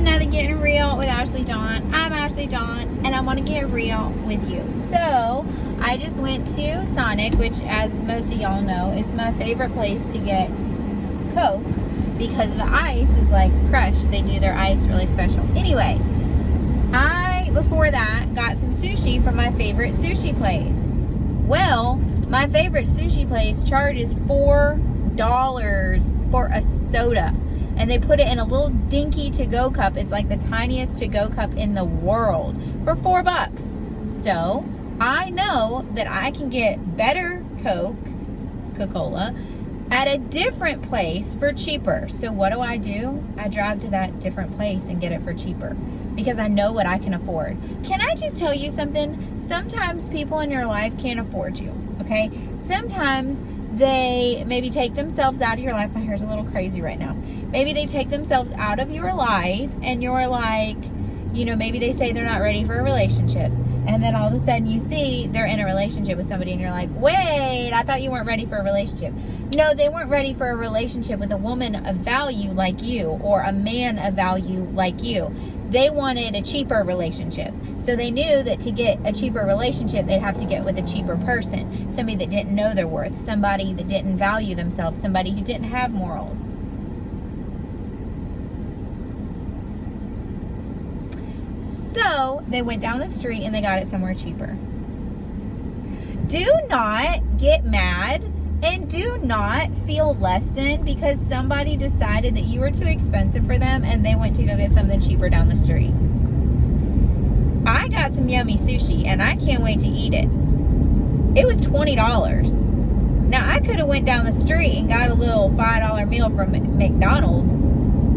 another Getting Real with Ashleydawn. I'm Ashleydawn, and I want to get real with you. So, I just went to Sonic, which, as most of y'all know, it's my favorite place to get Coke because the ice is like crushed. They do their ice really special. Anyway, before that, got some sushi from my favorite sushi place. Well, my favorite sushi place charges $4 for a soda. And they put it in a little dinky to-go cup. It's like the tiniest to-go cup in the world for $4. So, I know that I can get better Coca-Cola, at a different place for cheaper. So what do? I drive to that different place and get it for cheaper because I know what I can afford. Can I just tell you something? Sometimes people in your life can't afford you, okay? Sometimes they maybe take themselves out of your life. My hair's a little crazy right now. Maybe they take themselves out of your life and you're like, maybe they say they're not ready for a relationship. And then all of a sudden you see they're in a relationship with somebody and you're like, wait, I thought you weren't ready for a relationship. No, they weren't ready for a relationship with a woman of value like you or a man of value like you. They wanted a cheaper relationship. So they knew that to get a cheaper relationship, they'd have to get with a cheaper person. Somebody that didn't know their worth. Somebody that didn't value themselves. Somebody who didn't have morals. So they went down the street and they got it somewhere cheaper. Do not get mad and do not feel less than because somebody decided that you were too expensive for them and they went to go get something cheaper down the street. I got some yummy sushi and I can't wait to eat it. It was $20. Now I could have went down the street and got a little $5 meal from McDonald's.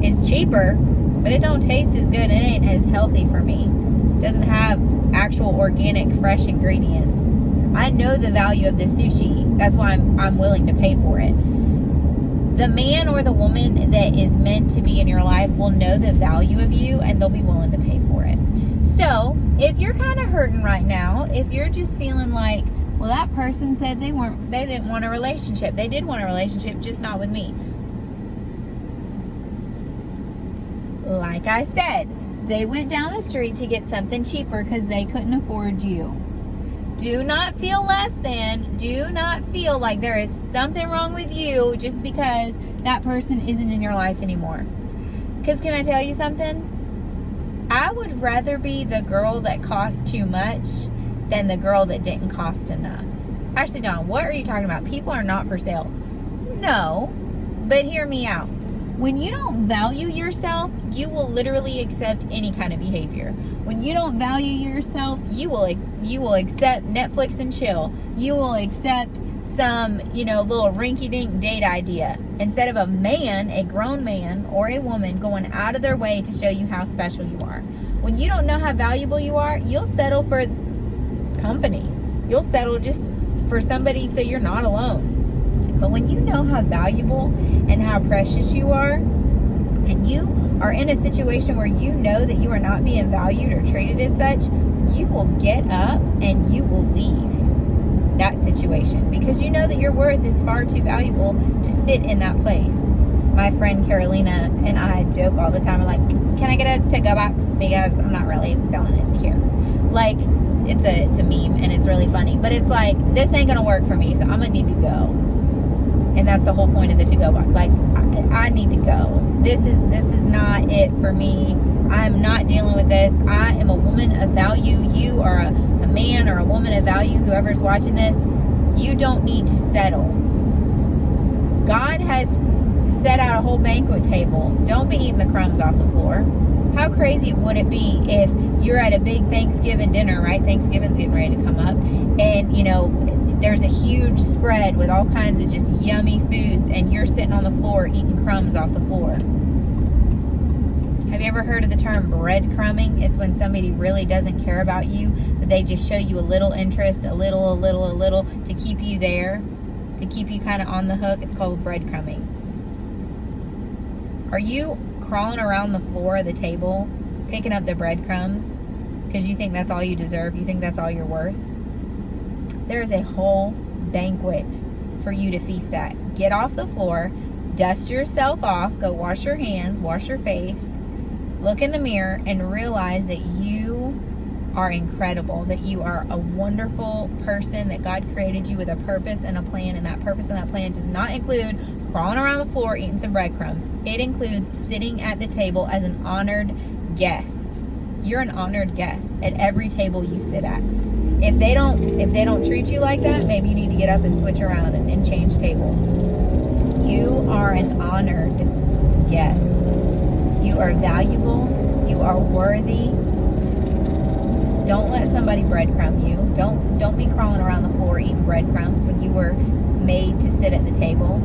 It's cheaper, but it don't taste as good. It ain't as healthy for me. It doesn't have actual organic fresh ingredients. I know the value of the sushi. That's why I'm willing to pay for it. The man or the woman that is meant to be in your life will know the value of you and they'll be willing to pay for it. So, if you're kind of hurting right now, if you're just feeling like, well, that person said they didn't want a relationship. They did want a relationship, just not with me. Like I said, they went down the street to get something cheaper because they couldn't afford you. Do not feel less than. Do not feel like there is something wrong with you just because that person isn't in your life anymore. Because can I tell you something? I would rather be the girl that cost too much than the girl that didn't cost enough. Ashleydawn, what are you talking about? People are not for sale. No, but hear me out. When you don't value yourself, you will literally accept any kind of behavior. When you don't value yourself, you will accept Netflix and chill. You will accept some, little rinky-dink date idea. Instead of a man, a grown man or a woman going out of their way to show you how special you are. When you don't know how valuable you are, you'll settle for company. You'll settle just for somebody so you're not alone. But when you know how valuable and how precious you are, and you are in a situation where you know that you are not being valued or treated as such, you will get up and you will leave that situation because you know that your worth is far too valuable to sit in that place. My friend Carolina and I joke all the time. We're like, can I get a to-go box? Because I'm not really feeling it here. Like, it's a meme and it's really funny. But it's like, this ain't going to work for me, so I'm going to need to go. And that's the whole point of the to-go box. Like, I need to go. This is not it for me. I'm not dealing with this. I am a woman of value. You are a man or a woman of value, whoever's watching this. You don't need to settle. God has set out a whole banquet table. Don't be eating the crumbs off the floor. How crazy would it be if you're at a big Thanksgiving dinner, right? Thanksgiving's getting ready to come up. And, there's a huge spread with all kinds of just yummy foods. And you're sitting on the floor eating crumbs off the floor. Have you ever heard of the term breadcrumbing? It's when somebody really doesn't care about you, but they just show you a little interest, a little, to keep you there, to keep you kind of on the hook. It's called breadcrumbing. Are you crawling around the floor of the table, picking up the breadcrumbs because you think that's all you deserve? You think that's all you're worth? There is a whole banquet for you to feast at. Get off the floor, dust yourself off, go wash your hands, wash your face, Look in the mirror and realize that you are incredible, that you are a wonderful person, that God created you with a purpose and a plan, and that purpose and that plan does not include crawling around the floor eating some breadcrumbs. It includes sitting at the table as an honored guest. You're an honored guest at every table you sit at. If they don't treat you like that, maybe you need to get up and switch around and change tables. You are an honored guest. You are valuable. You are worthy. Don't let somebody breadcrumb you. Don't be crawling around the floor eating breadcrumbs when you were made to sit at the table.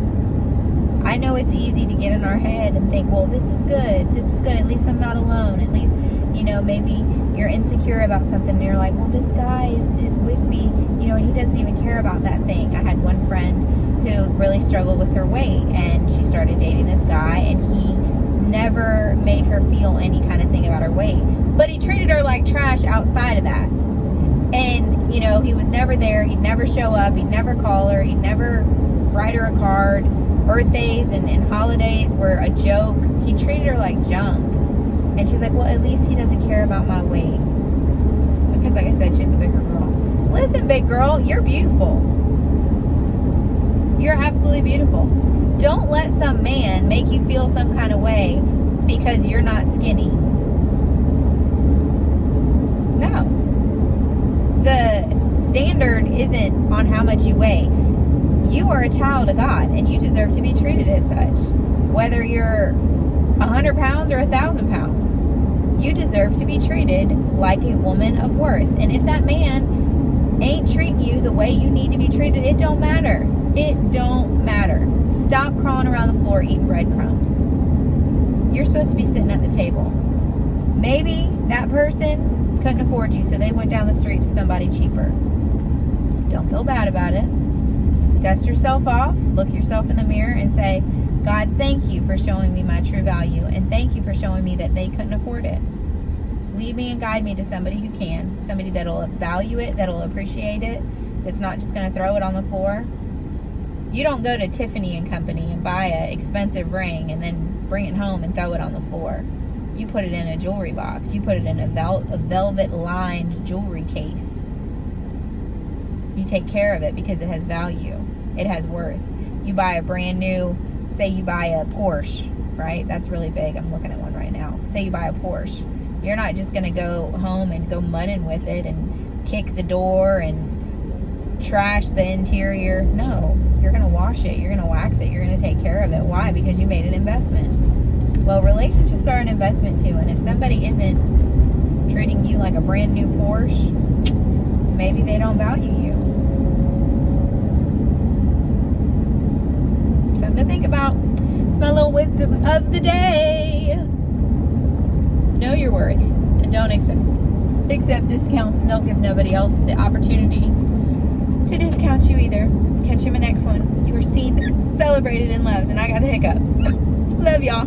I know it's easy to get in our head and think, well, this is good. This is good. At least I'm not alone. At least, maybe you're insecure about something and you're like, well, this guy is with me, and he doesn't even care about that thing. I had one friend who really struggled with her weight, and she started dating this guy, and he never made her feel any kind of thing about her weight. But he treated her like trash outside of that. And, he was never there. He'd never show up. He'd never call her. He'd never write her a card. Birthdays and holidays were a joke. He treated her like junk. And she's like, well, at least he doesn't care about my weight. Because, like I said, she's a bigger girl. Listen, big girl, you're beautiful. You're absolutely beautiful. Don't let some man make you feel some kind of way because you're not skinny. No. The standard isn't on how much you weigh. You are a child of God, and you deserve to be treated as such. Whether you're 100 pounds or 1,000 pounds, you deserve to be treated like a woman of worth. And if that man ain't treating you the way you need to be treated, it don't matter. It don't matter. Stop crawling around the floor eating breadcrumbs. You're supposed to be sitting at the table. Maybe that person couldn't afford you, so they went down the street to somebody cheaper. Don't feel bad about it. Dust yourself off, look yourself in the mirror and say, God, thank you for showing me my true value, and thank you for showing me that they couldn't afford it. Lead me and guide me to somebody who can, somebody that'll value it, that'll appreciate it, that's not just going to throw it on the floor. You don't go to Tiffany and Company and buy an expensive ring and then bring it home and throw it on the floor. You put it in a jewelry box. You put it in a velvet-lined jewelry case. You take care of it because it has value. It has worth. You buy a brand new, say you buy a Porsche, right? That's really big. I'm looking at one right now. Say you buy a Porsche. You're not just going to go home and go mudding with it and kick the door and trash the interior. No, you're going to wash it. You're going to wax it. You're going to take care of it. Why? Because you made an investment. Well, relationships are an investment too. And if somebody isn't treating you like a brand new Porsche, maybe they don't value you. Something to think about. It's my little wisdom of the day. Know your worth and don't accept discounts, and don't give nobody else the opportunity to discount you either. Catch you in my next one. You were seen, celebrated, and loved, and I got the hiccups. Love y'all.